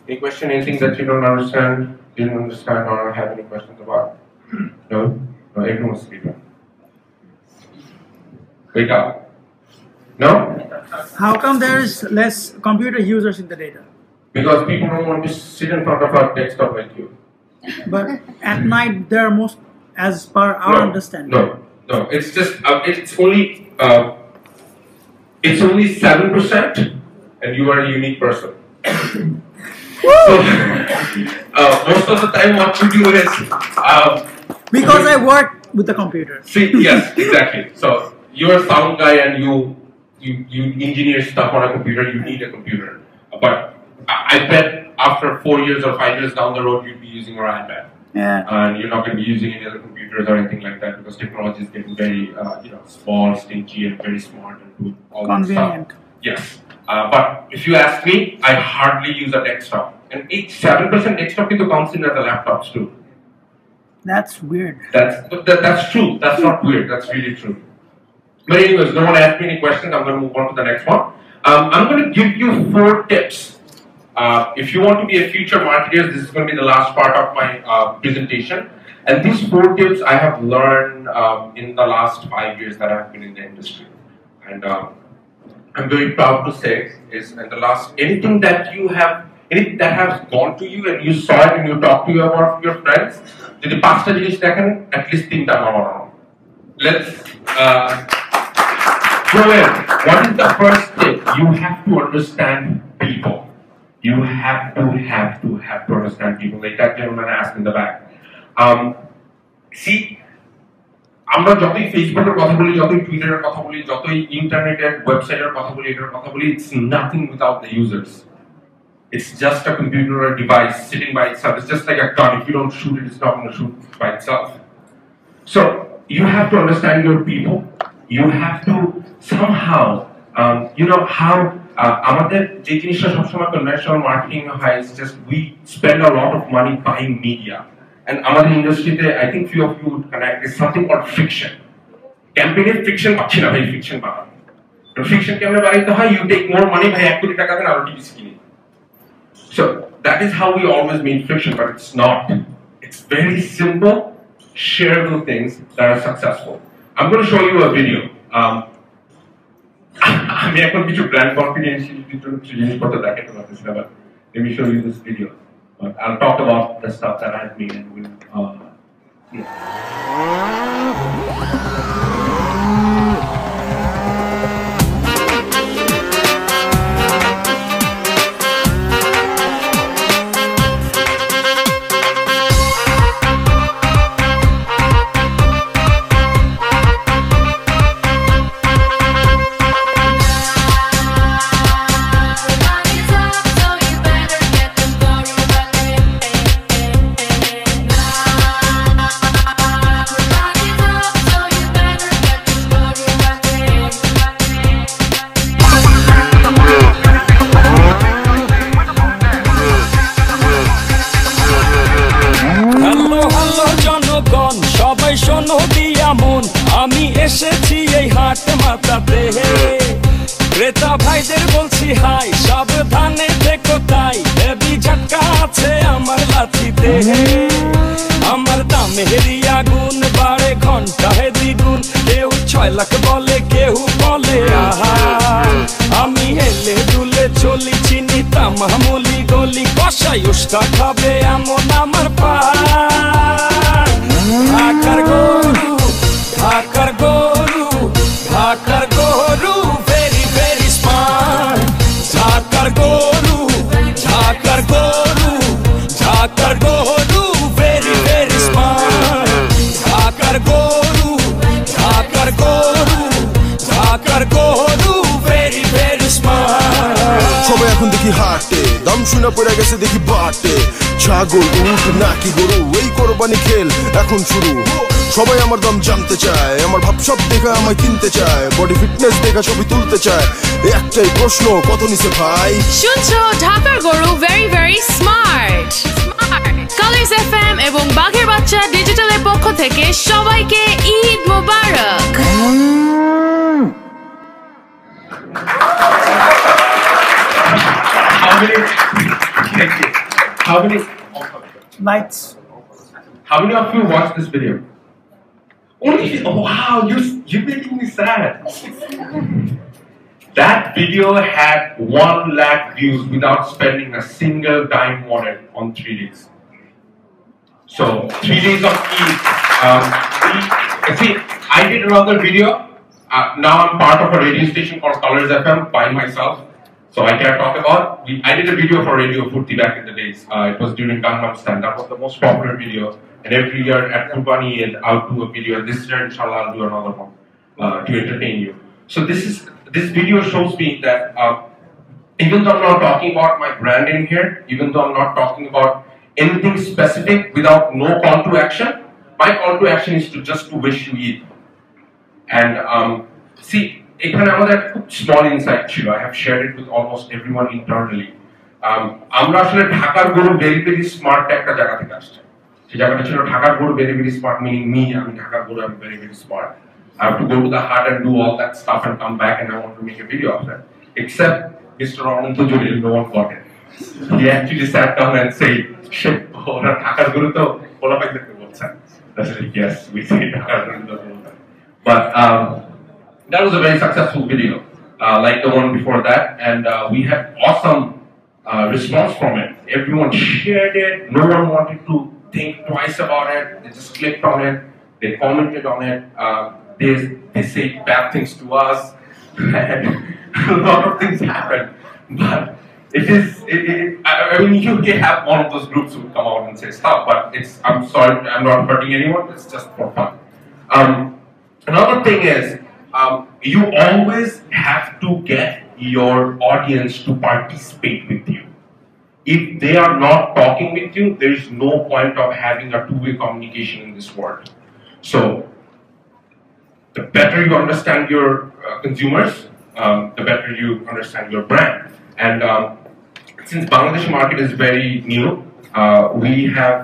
Any question, anything that you don't understand, didn't understand, or have any questions about? No? No, everyone's sleeping. Wake up. No? How come there is less computer users in the data? Because people don't want to sit in front of a desktop like you. But at night there are most, as per our understanding. No, it's just, it's only 7%, and you are a unique person. So, most of the time what we do is... because I work with the computer. See, yes, exactly. So, you're a sound guy and you engineer stuff on a computer, you need a computer. But I bet after 4 years or 5 years down the road, you'd be using your iPad. Yeah. And you're not going to be using any other computers or anything like that, because technology is getting very small, stingy, and very smart and do all convenient. That stuff. Yes. But if you ask me, I hardly use a desktop. And 7% desktop is considered as laptops too. That's weird. That's true. That's not weird. That's really true. But anyways, no one asked me any questions. I'm going to move on to the next one. I'm going to give you 4 tips. If you want to be a future marketer, this is going to be the last part of my presentation. And these 4 tips I have learned in the last 5 years that I've been in the industry. And I'm very proud to say is in the last, anything that has gone to you and you saw it and you talked to about your friends, যদি 5টা জিনিস দেখেন, at least 3টা আমার। Let's go in. What is the first tip? You have to understand people. You have to understand people, like that gentleman asked in the back. See, আমরা যতই ফেসবুকের কথা বলি, যতই টুইটারের কথা বলি, যতই ইন্টারনেটের ওয়েবসাইটের কথা বলি, এটার কথা বলি, it's nothing without the users. It's just a computer or a device sitting by itself. It's just like a gun. If you don't shoot it, it's not going to shoot by itself. So you have to understand your people. You have to somehow, how আমাদের যে জিনিসটা সবসময় conventional marketing হয়, is just we spend a lot of money buying media. And আমাদের ইন্ডাস্ট্রিতে, I think few of you would connect, is something called friction. ক্যাম্পেইনের friction পাচ্ছি না ভাই, ফ্রিকশন পাওয়া। ফ্রিকশন কেমনে বাড়াইতে হয়? You take more money, ভাই 1 কোটি টাকা দেন আরো টিভি কিনি। So that is how we always mean friction, but it's not. It's very simple. Share those things that are successful. I'm going to show you a video. আমি এখন কিছু brand confidentiality জিনিসপত্র দেখাতে পারতেছি না, but let me show you this video. But I'll talk about the stuff that I've made and আমি এসেছি এই হাট মাতাতে ক্রেতা ভাইদের বলছি হাই সাবধানে থেকো তাই হেভি ঝটকা আছে আমার লাঠিতে আমার দামেরই আগুন বাড়ে ঘন্টায় দ্বিগুণ কেউ 6 লাখ বলে কেউ বলে আহা আমি হেলে দুলে চলি চিনি তামামুলি গলি কষাই উস্তা খাবে এমন আমার পা ঢাকার গরু ঢাকার গরু ঢাকার গরু ভেরি ভেরি স্মার্ট ঢাকার গরু ঢাকার গরু ঢাকার গরু ভেরি ভেরি স্মার্ট ঢাকার গরু ঢাকার গরু ঢাকার গরু ভেরি ভেরি স্মার্ট সবাই এখন দেখি হাটে দাম শুনে পড়ে গেছে দেখি বাটে ছাগল উট নাকি গরু এই কোরবানি খেল এখন শুরু সবাই আমার দাম জানতে চায় আমার ভাব সব দেখে আমায় কিনতে চায় বডি ফিটনেস দেখে ছবি তুলতে চায় একটাই প্রশ্ন কত নিছে ভাই শুনছো ঢাকার গরু very very smart colours FM এবং বাঘের বাচ্চা ডিজিটালের পক্ষ থেকে সবাইকে ঈদ মোবারক Lights. How many of you watched this video? Only, oh, wow, you're making me sad. That video had 1 lakh views without spending a single dime on it on 3 days. So 3 days of Eid. See, I did another video. Now I'm part of a radio station called Colors FM by myself. So I can talk about. I did a video for Radio Furti back in the days. It was during Gangnam Style. That was the most popular video. And every year at Kurbani, I'll do a video. This year, inshallah, I'll do another one to entertain you. So this video shows me that even though I'm not talking about my brand in here, even though I'm not talking about anything specific without no call to action, my call to action is to just to wish you Eid. And see. এখানে আমাদের একটা খুব small insight ছিল I have shared it with almost everyone internally আমরা আসলে ঢাকার গরু very very smart একটা জায়গা থেকে আসছে সেই জায়গাটা ছিল ঢাকার গরু very very smart meaning me আমি ঢাকার গরু আমি very very smart I have to go to the heart and do all that stuff and come back and I want to make a video of it except Mr. Ananto Jalil no one got it he actually sat down and said shit ওরা ঢাকার গরু তো ওরা পাইতে বলছে I said yes we say ঢাকার গরু তো but that was a very successful video, like the one before that, and we had awesome response from it. Everyone shared it. No one wanted to think twice about it. They just clicked on it. They commented on it. They say bad things to us, and a lot of things happened. But it is. I mean, you can have one of those groups who come out and say stuff, but it's. I'm sorry, I'm not hurting anyone. It's just for fun. Another thing is. You always have to get your audience to participate with you. If they are not talking with you, there is no point of having a two-way communication in this world. So, the better you understand your consumers, the better you understand your brand. And since Bangladesh market is very new, we have.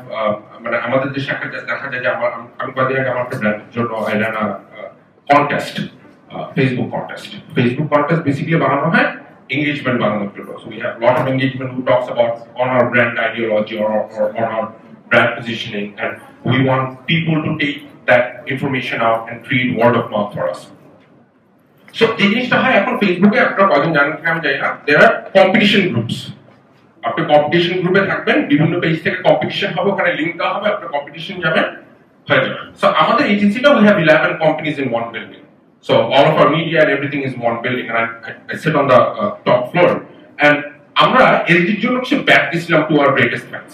আমাদের দেশে একটা দেখা যায় যে আমি কয়েকদিন আগে আমার ব্র্যান্ডের জন্য contest. Facebook contest basically বানানো হয় engagement বানানোর জন্য so we have a lot of engagement who talks about on our brand ideology or on our brand positioning and we want people to take that information out and create word of mouth for us so যে জিনিসটা হয় এখন ফেসবুকে আপনারা কয়জন জানেন কিনা আমি জানি না there are competition groups আপনি কম্পিটিশন গ্রুপে থাকবেন, বিভিন্ন পেজ থেকে কম্পিটিশন হবে, ওখানে লিংক দেওয়া হবে, আপনি কম্পিটিশন যাবেন, হয়ে যাবে। সো আমাদের এজেন্সিটা we have 11 companies in one building. So all of our media and everything is in one building, and I sit on the top floor. And আমরা এলজির জন্য কিছু ব্যাট দিয়েছিলাম টু our greatest fans.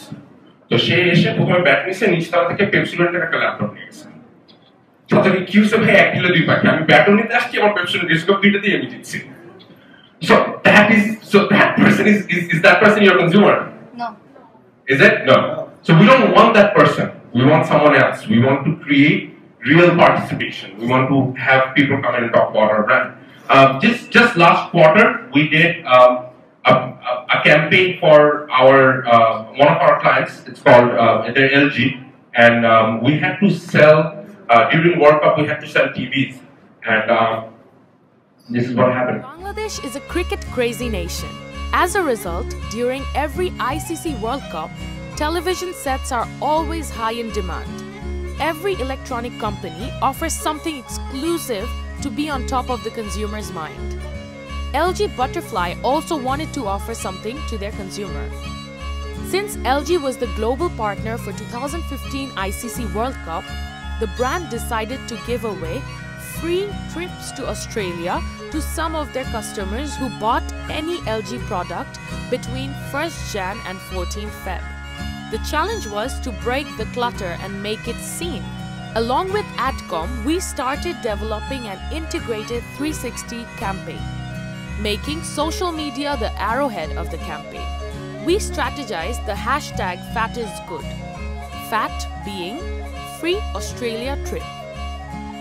তো সে এসে প্রথমে bat নিয়েছে, নিচতলা থেকে পেপসিডেন্টের একটা ল্যাপটপ নিয়ে গেছে। তাহলে কি হচ্ছে ভাই, এক কিলো দুই পাখি, আমি ব্যাটও নিতে আসছি, আমার পেপসিডেন্ট ডিসকাউন্ট দুইটা দিয়ে আমি জিতছি। So that person is that person your consumer? No. Is it? No. So we don't want that person. We want someone else. We want to create real participation. We want to have people come in and talk about our brand. Just last quarter, we did a campaign for our one of our clients. It's called they're LG, and we had to sell during World Cup. We had to sell TVs, and this is what happened. Bangladesh is a cricket-crazy nation. As a result, during every ICC World Cup, television sets are always high in demand. Every electronic company offers something exclusive to be on top of the consumer's mind. LG Butterfly also wanted to offer something to their consumer. Since LG was the global partner for 2015 ICC World Cup, the brand decided to give away free trips to Australia to some of their customers who bought any LG product between 1st Jan and 14th Feb. The challenge was to break the clutter and make it seen. Along with Adcom, we started developing an integrated 360 campaign, making social media the arrowhead of the campaign. We strategized the hashtag #FatIsGood, FAT being Free Australia Trip.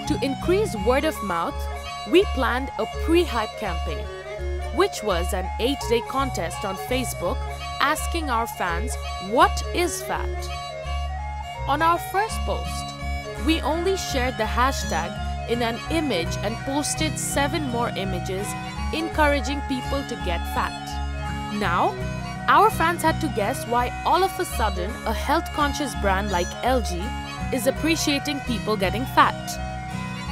To increase word of mouth, we planned a pre-hype campaign, which was an 8-day contest on Facebook asking our fans, what is fat? On our first post, we only shared the hashtag in an image and posted 7 more images encouraging people to get fat. Now, our fans had to guess why all of a sudden a health-conscious brand like LG is appreciating people getting fat.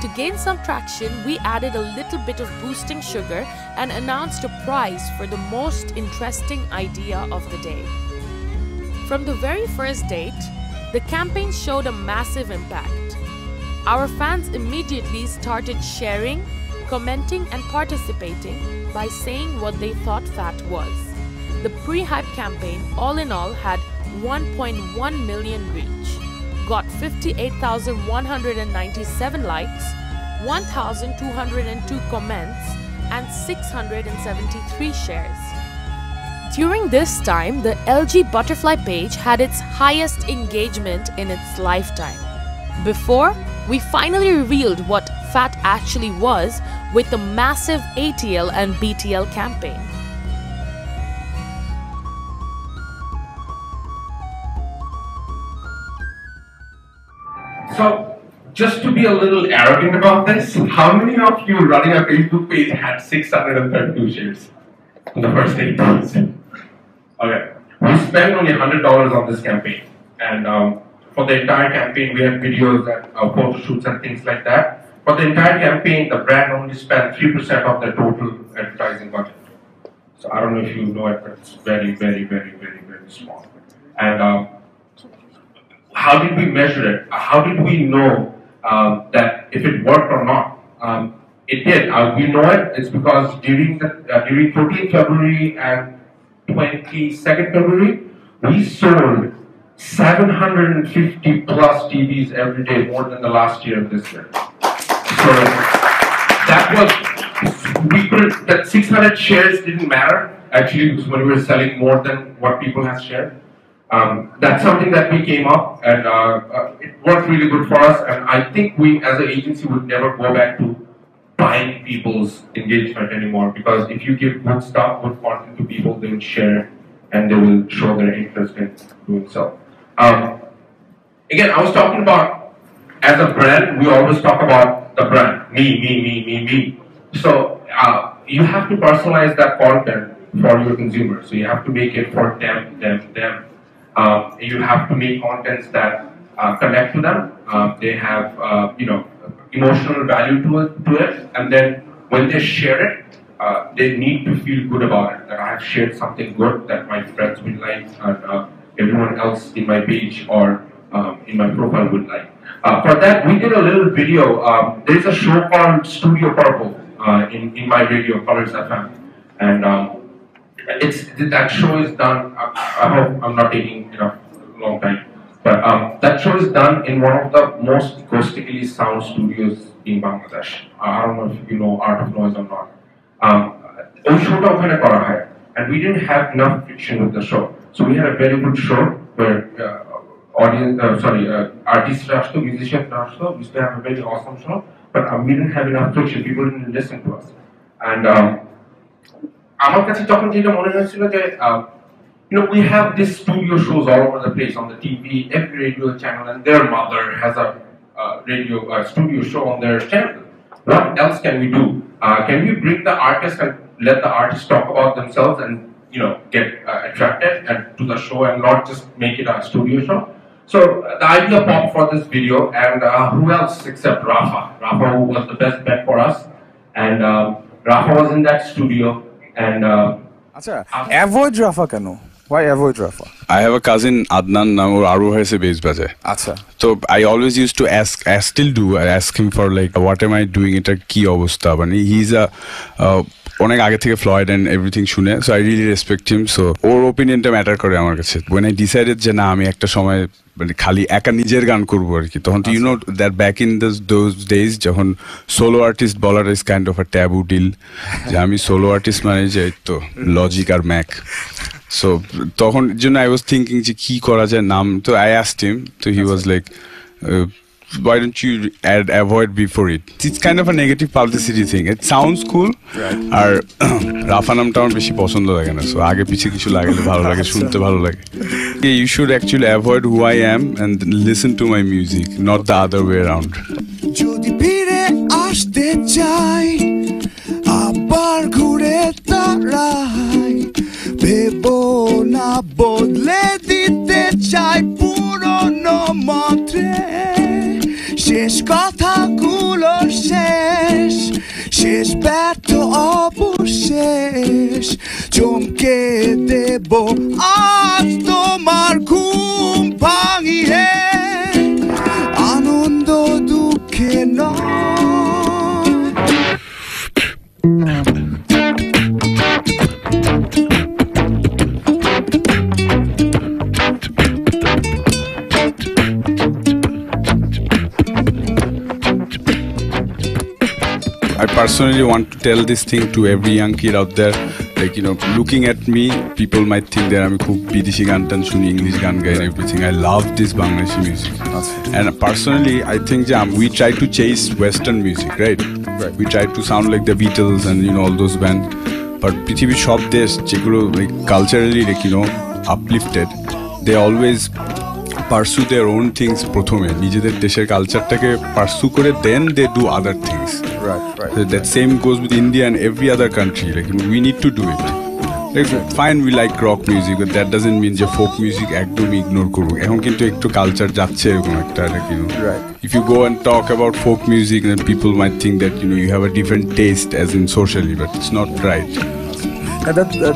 To gain some traction, we added a little bit of boosting sugar and announced a prize for the most interesting idea of the day. From the very first date, the campaign showed a massive impact. Our fans immediately started sharing, commenting and participating by saying what they thought fat was. The pre-hype campaign, all in all, had 1.1 million reach, got 58,197 likes, 1,202 comments, and 673 shares. During this time, the LG Butterfly page had its highest engagement in its lifetime. Before, we finally revealed what fat actually was with the massive ATL and BTL campaign. So, just to be a little arrogant about this, how many of you running a Facebook page had 632 shares in the first 8 months? Okay, we spent only $100 on this campaign, and for the entire campaign, we had videos and photo shoots and things like that. For the entire campaign, the brand only spent 3% of the total advertising budget. So I don't know if you know it, but it's very, very, very, very, very small. And how did we measure it? How did we know that if it worked or not? It did. We know it. It's because during 14th February and 22nd February, we sold 750 plus TVs every day, more than the last year of this year. So that was, that 600 shares didn't matter. Actually, when we were selling more than what people have shared. That's something that we came up, and it worked really good for us. And I think we, as an agency, would never go back to buying people's engagement anymore. Because if you give good stuff, good content to people, they will share and they will show their interest in doing so. Again, I was talking about, as a brand, we always talk about the brand, me. So you have to personalize that content for your consumers. So you have to make it for them. You have to make contents that connect to them. They have, emotional value to it, and then when they share it, they need to feel good about it, that I have shared something good that my friends will like and everyone else in my page or in my profile would like. For that, we did a little video. There is a show called Studio Purple in my radio, Colors FM, and that show is done. I hope I'm not taking long time, but that show is done in one of the most acoustically sound studios in Bangladesh. I don't know if you know Art of Noise or not. ওই শোটা ওখানে করা হয়, and we didn't have enough friction with the show, so we had a very good show where artists আসতো, musicians আসতো. We used to have a very awesome show, but we didn't have enough friction. People didn't listen to us, and আমার কাছে তখন যেটা মনে হয়েছিল যে we have these studio shows all over the place on the TV, every radio channel, and their mother has a radio studio show on their channel. What else can we do? Can we bring the artists and let the artists talk about themselves and get attracted and to the show and not just make it a studio show? So the idea popped for this video, and who else except Rafa? Rafa, who was the best bet for us, and Rafa was in that studio, and avoid Rafa kano? Why avoid Rafa? I have a cousin Adnan now Aru has a bass baje. Acha. So I always used to I still do ask him for like what am I doing এটা কি অবস্থা, মানে he's a অনেক আগে থেকে Floyd and everything শুনে, so I really respect him. So ওর ওপিনিয়নটা ম্যাটার করে আমার কাছে। when I decided যে না আমি একটা সময় মানে খালি একা নিজের গান করবো আর কি, তখন তো you know that back in those days যখন সোলো আর্টিস্ট বলার is kind of a taboo deal, যে আমি সোলো আর্টিস্ট মানে যে তো লজিক আর ম্যাক। সো তখন জন্য আই ওয়াজ থিঙ্কিং যে কি করা যায় নাম, তো আই আস্কড হিম, তো he was like why don't you add avoid before it? It's kind of a negative publicity thing. It sounds cool, আর রাফা নামটা আমার বেশি পছন্দ লাগে না, সো আগে পিছে কিছু লাগলে ভালো লাগে, শুনতে ভালো লাগে। You should actually avoid who I am and listen to my music, not the other way around. যদি ফিরে আসতে চাই আবার ঘুরে দাঁড়াই, ভেবো না বদলে দিতে চাই পুরনো মন্ত্রে, শেষ কথাগুলো শেষ শেষ ব্যর্থ অবশেষ, চমকে দেব আজ তোমার ঘুম ভাঙিয়ে, আনন্দ দুঃখে নয়। I personally want to tell this thing to every young kid out there, like looking at me, people might think that I'm খুব বিদেশি গান টান শুনি, English গান গাই and everything. I love this Bangladeshi music, and personally I think we try to chase Western music, right? We try to sound like the Beatles and all those bands, but পৃথিবীর সব দেশ যেগুলো like culturally like uplifted, they always pursue their own things প্রথমে, নিজেদের দেশের কালচারটাকে pursue করে then they do other things. Right. So that same goes with India and every other country. Like we need to do it. Like, fine, we like rock music, but that doesn't mean যে folk music একদম ignore করব। এখন কিন্তু একটু culture যাচ্ছে এরকম একটা, like Right. If you go and talk about folk music, then people might think that you have a different taste as in socially, but it's not right.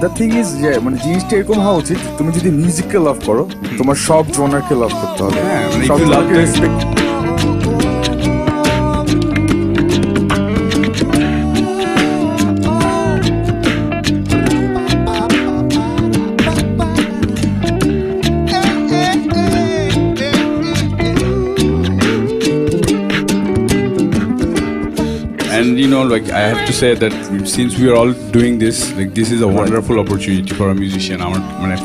The thing is যে মানে জিনিসটা এরকম হওয়া উচিত, তুমি যদি মিউজিককে লাভ করো তোমার সব জনারকে লাভ করতে হবে। হ্যাঁ, মানে সব if you love জনারকে respect. And like I have to say that since we are all doing this, like this is a wonderful opportunity for a musician,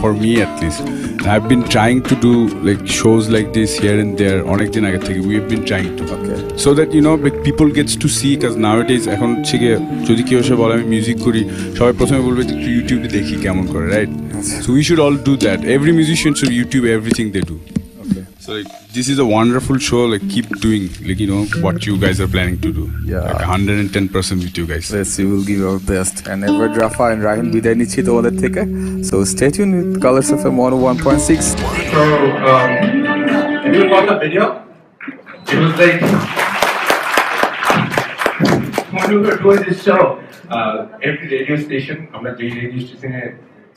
for me at least. And I've been trying to do like shows like this here and there. অনেক দিন আগে থেকে we have been trying to, so that like people gets to see, because nowadays এখন থেকে যদি কেউ এসে বলে আমি মিউজিক করি, সবাই প্রথমে বলবে যে ইউটিউবে দেখি কেমন করে, right? So we should all do that. Every musician should YouTube everything they do. So like, this is a wonderful show. Like keep doing like what you guys are planning to do. Yeah, like 110% with you guys. Yes, we will give our best. And Edward, Rafa and Ryan বিদায় নিচ্ছি তোমাদের থেকে. So stay tuned with Colors FM 101.6. So you got the video? It was like when we were doing this show, every radio station, আমরা যেই radio স্টেশনে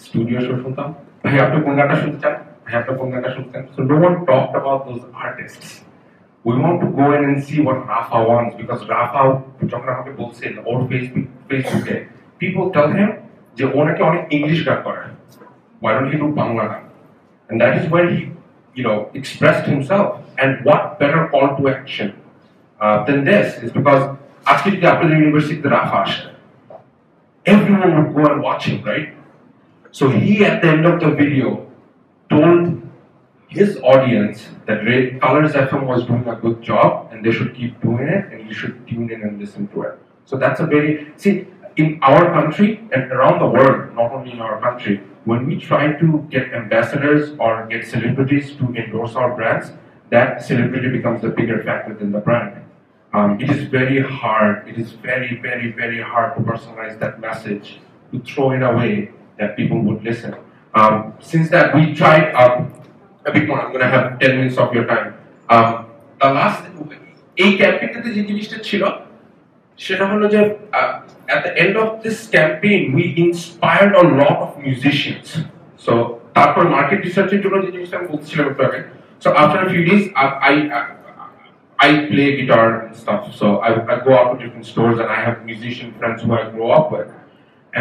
studio show শুনতাম, ভাই আপনি কোন গানটা শুনতে চান, ভাই আপনি কোন গানটা শুনতে চান, so no one talked about those artists. We want to go in and see what Rafa wants, because Rafa যখন আমাকে বলছেন ওর ফেসবুকে people tell him যে ওনাকে অনেক ইংলিশ গান করে, why don't he do Bangla গান, and that is where he expressed himself. And what better call to action than this is because aajke jodi apnader university te Rafa ashe, everyone would go and watch him, right? So he at the end of the video told his audience that Colors FM was doing a good job and they should keep doing it and you should tune in and listen to it. So that's a very, see, in our country and around the world, not only in our country, when we try to get ambassadors or get celebrities to endorse our brands, that celebrity becomes the bigger factor than the brand. It is very hard, it is very, very, very hard to personalize that message, to throw in a way that people would listen. Since that we tried, a bit more, I'm going to have 10 minutes of your time. The last, এই ক্যাম্পেইনটাতে যে জিনিসটা ছিল সেটা হলো যে at the end of this campaign we inspired a lot of musicians. So তারপর market রিসার্চের জন্য যে জিনিসটা আমি বলছিলাম একটু আগে, so after a few days I play guitar and stuff, so I go out to different stores and I have musician friends who I grew up with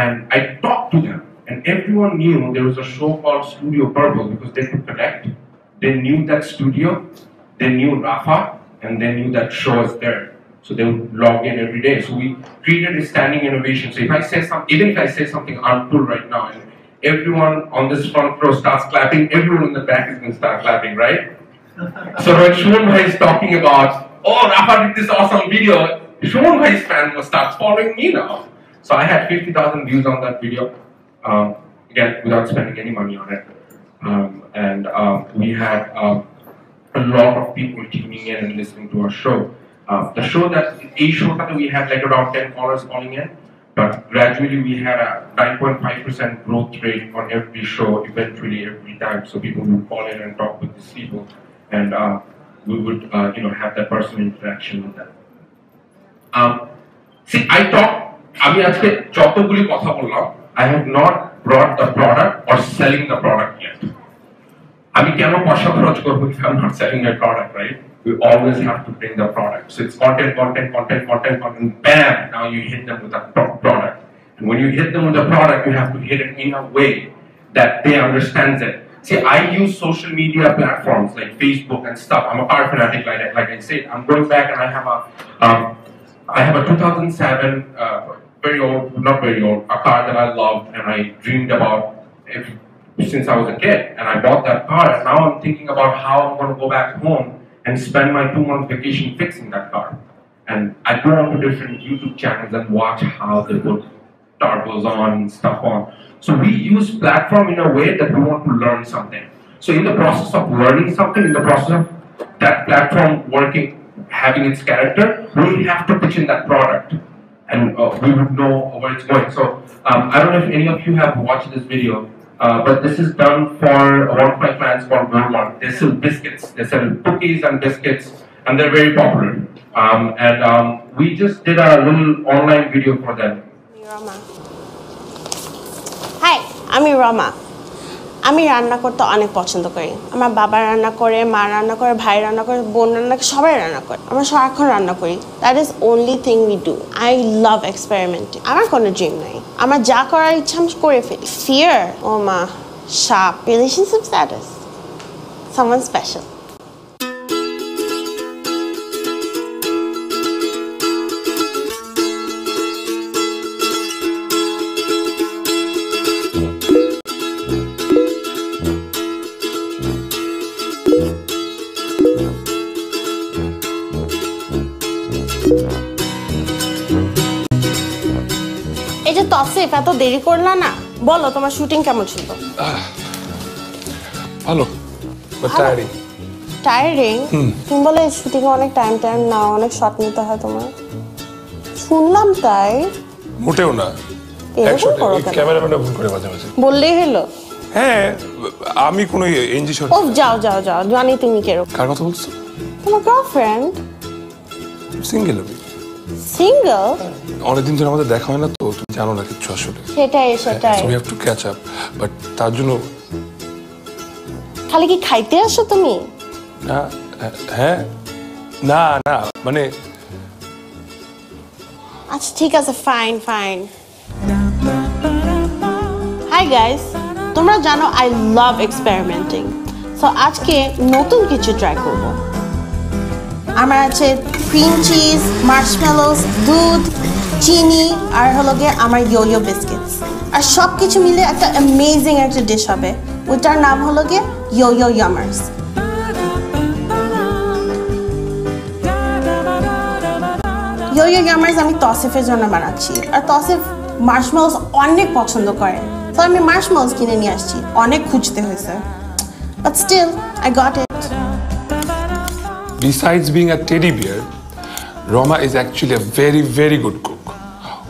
and I talk to them. And everyone knew there was a show called Studio Purple because they could connect. They knew that studio, they knew Rafa, and they knew that show was there. So they would log in every day. So we created a standing innovation. So if I say something, even if I say something uncool right now, and everyone on this front row starts clapping, everyone in the back is going to start clapping, right? So when Shuman Bhai is talking about, oh, Rafa did this awesome video, Shuman Bhai's fan will start following me now. So I had 50,000 views on that video. Again, without spending any money on it. And we had a lot of people tuning in and listening to our show. The show that we had like around 10 callers calling in, but gradually we had a 9.5% growth rate on every show, eventually every time. So people would call in and talk with these people, and we would have that personal interaction with them. See, আমি আজকে যতগুলি কথা বললাম, I have not brought the product or selling the product yet. আমি কেন পয়সা খরচ করব if I'm not selling my product, right? We always have to bring the product. So it's content, bam, now you hit them with a product. And when you hit them with a product, you have to hit it in a way that they understand it. See, I use social media platforms like Facebook and stuff. I'm a car fanatic, like I said. I'm going back and I have a 2007 very old, not very old, a car that I loved and I dreamed about since I was a kid. And I bought that car, and now I'm thinking about how I'm going to go back home and spend my 2-month vacation fixing that car. And I go on to different YouTube channels and watch how they put turbos on and stuff on. So we use platform in a way that we want to learn something. So in the process of learning something, in the process of that platform working, having its character, we have to pitch in that product. And we would know where it's going. So I don't know if any of you have watched this video, but this is done for one of my clients called Walmart. They sell biscuits. They sell cookies and biscuits, and they're very popular. We just did a little online video for them. Hi, I'm Rama. আমি রান্না করতে অনেক পছন্দ করি। আমার বাবা রান্না করে, মা রান্না করে, ভাই রান্না করে, বোন রান্না করে, সবাই রান্না করে। আমরা সারাক্ষণ রান্না করি। That is only thing we do. I love experimenting. আমার কোনো ড্রিম নাই। আমার যা করার ইচ্ছা আমি করে ফেলি। Fear, oh ma, sharp, relationship status, someone special. এই যে তসিফ এত দেরি করলা না, বলো তোমার শুটিং কেমন ছিল? ভালো, বাট টায়ারিং। টায়ারিং? তুমি বলে শুটিং এ অনেক টাইম না, অনেক শট নিতে হয় তোমার। শুনলাম তাই? মোটেও না। ক্যামেরাম্যানটা ভুল করে মাঝে মাঝে বললেই হলো। হ্যাঁ, আমি কোনো এনজি শট। ও যাও যাও যাও, জানি তুমি কেরো। কার কথা বলছো? তোমার গার্লফ্রেন্ড। সিঙ্গেল আমি। সিঙ্গেল? অনেকদিন ধরে আমাদের দেখা হয় না তো, তুমি জানো না কিছু আসলে। সেটাই we have to catch up, but তার জন্য খালি কি খাইতে আসো তুমি? না, হ্যাঁ, না না মানে আচ্ছা ঠিক আছে, ফাইন। হাই গাইস, তোমরা জানো আই লাভ এক্সপেরিমেন্টিং, সো আজকে নতুন কিছু ট্রাই করব। আমার আছে ক্রিম চিজ, মার্শমেলোস, দুধ, চিনি আর হলো গিয়ে আমার ইয়ো বিস্কিটস, আর সব কিছু মিলে একটা অ্যামেজিং একটা ডিশ হবে, ওইটার নাম হলো গিয়ে ইয়ো ইয়ামার্স। ইয়ো ইয়ামার্স আমি তসিফের জন্য বানাচ্ছি, আর তসিফ মার্শমেলোস অনেক পছন্দ করে, তো আমি মার্শমেলোস কিনে নিয়ে আসছি। অনেক খুঁজতে হয়েছে, but still I got it. Besides being a teddy bear, Roma is actually a very, very good cook.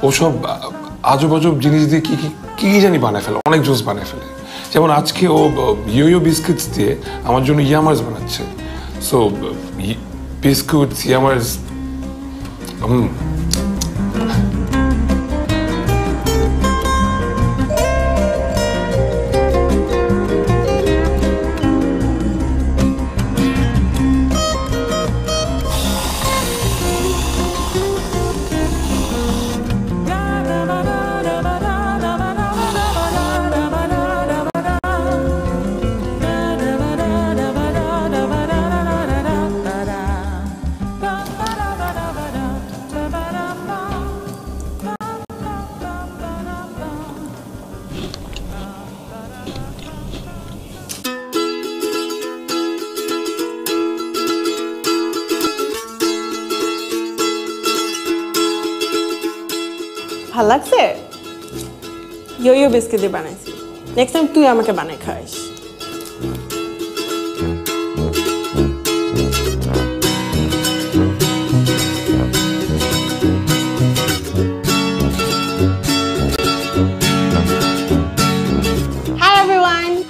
ওসব আজব আজব জিনিস দিয়ে কি জানি বানায় ফেলে, অনেক জোস বানায় ফেলে। যেমন আজকে ও ইয়ো বিস্কিটস দিয়ে আমার জন্য ইয়ামার্স বানাচ্ছে। সো বিস্কুটস, ইয়ামার্স, ভাল লাগছে? ইয়ো বিস্কিট দিয়ে বানাইছি, নেক্সট টাইম তুই আমাকে বানাই খাইস।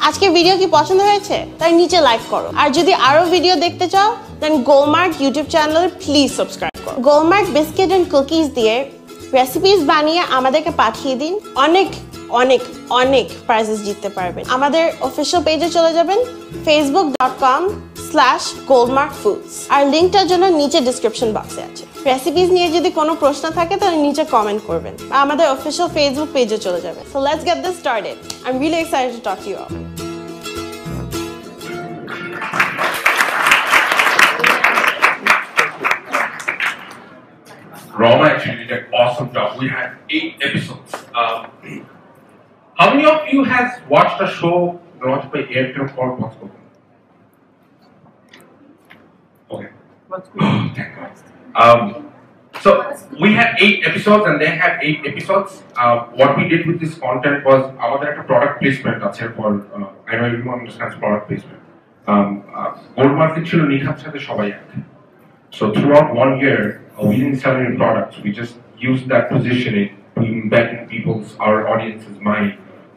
আজকের ভিডিও কি পছন্দ হয়েছে? তাই নিচে লাইক করো, আর যদি আরো ভিডিও দেখতে চাও দেন গোলমার্ক ইউটিউব চ্যানেল প্লিজ সাবস্ক্রাইব করো। গোলমার্ক বিস্কিট এন্ড কুকিজ দিয়ে রেসিপিস বানিয়ে আমাদেরকে পাঠিয়ে দিন, অনেক প্রাইজেস জিততে পারবেন। আমাদের অফিসিয়াল পেজে চলে যাবেন, facebook.com/goldmarkfoods, আর লিংকটার জন্য নিচে ডেসক্রিপশন বক্সে আছে। রেসিপিস নিয়ে যদি কোনো প্রশ্ন থাকে তাহলে নিচে কমেন্ট করবেন, বা আমাদের অফিসিয়াল ফেসবুক পেজে চলে যাবেন। So let's get this started. I am really excited to talk to you all. Roma actually did an awesome job. We had 8 episodes. How many of you has watched a show launched by Airtel called What's Cooking? Okay. Thank God. So we had 8 episodes and they had 8 episodes. What we did with this content was our product placement. That's here for I know everyone understands product placement. Gold market chilo nikhat sathe shobai ek. So throughout 1 year, we didn't sell any products. We just used that positioning to embed in our audience's mind,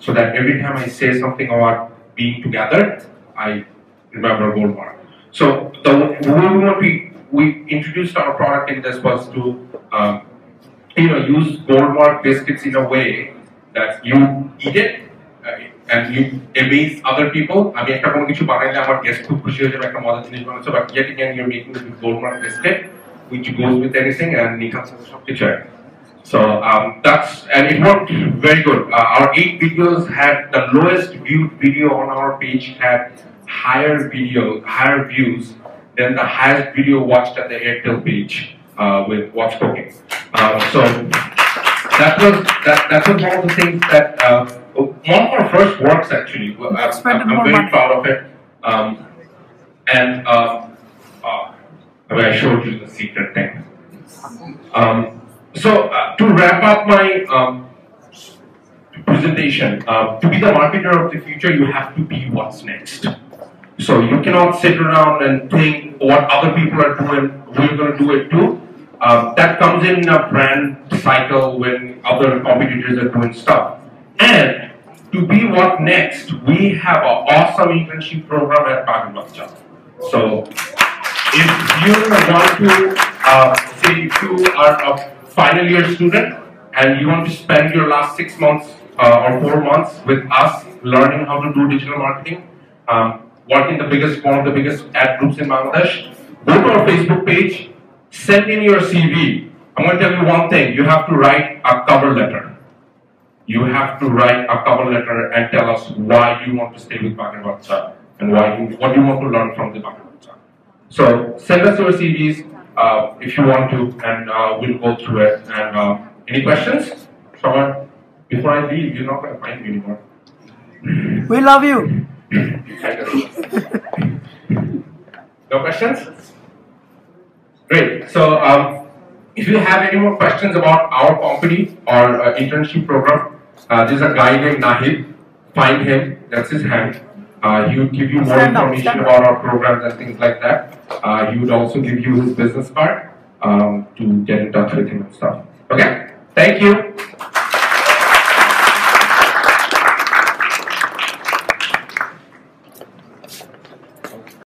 so that every time I say something about being together, I remember Goldmark. So the way we introduced our product in this was to use Goldmark biscuits in a way that you eat it and you amaze other people. I mean, একটা কোনো কিছু বানাইলে আমার guest খুব খুশি হয়ে যাবে, একটা মজার জিনিস বানাচ্ছো, but yet again you're making it with Goldmark biscuit, which goes with anything, and nikhat sathe sob kichu hai. So and it worked very good. Our 8 videos had the lowest viewed video on our page had higher views than the highest video watched at the Airtel page with What's Cooking. So that was one of the things that one of our first works actually. I'm very proud of it. I showed you the secret thing. So to wrap up my presentation, to be the marketer of the future, you have to be what's next. So you cannot sit around and think what other people are doing, we're going to do it too. That comes in a brand cycle when other competitors are doing stuff. And to be what next, we have an awesome internship program at Bagel. So if you want to say if you are a final year student and you want to spend your last 6 months or 4 months with us learning how to do digital marketing, work in one of the biggest ad groups in Bangladesh, go to our Facebook page, send in your CV. I'm going to tell you one thing, you have to write a cover letter. You have to write a cover letter and tell us why you want to stay with Bangladesh and what you want to learn from the Bangladesh. So send us your CVs if you want to, and we'll go through it. And any questions? Someone? Before I leave, you're not going to find me anymore. We love you. No questions? Great. So if you have any more questions about our company or internship program, there's a guy named Nahid. Find him. That's his hand. He would give you more information about our programs and things like that. He would also give you his business card to get in touch with him and stuff. Okay? Thank you.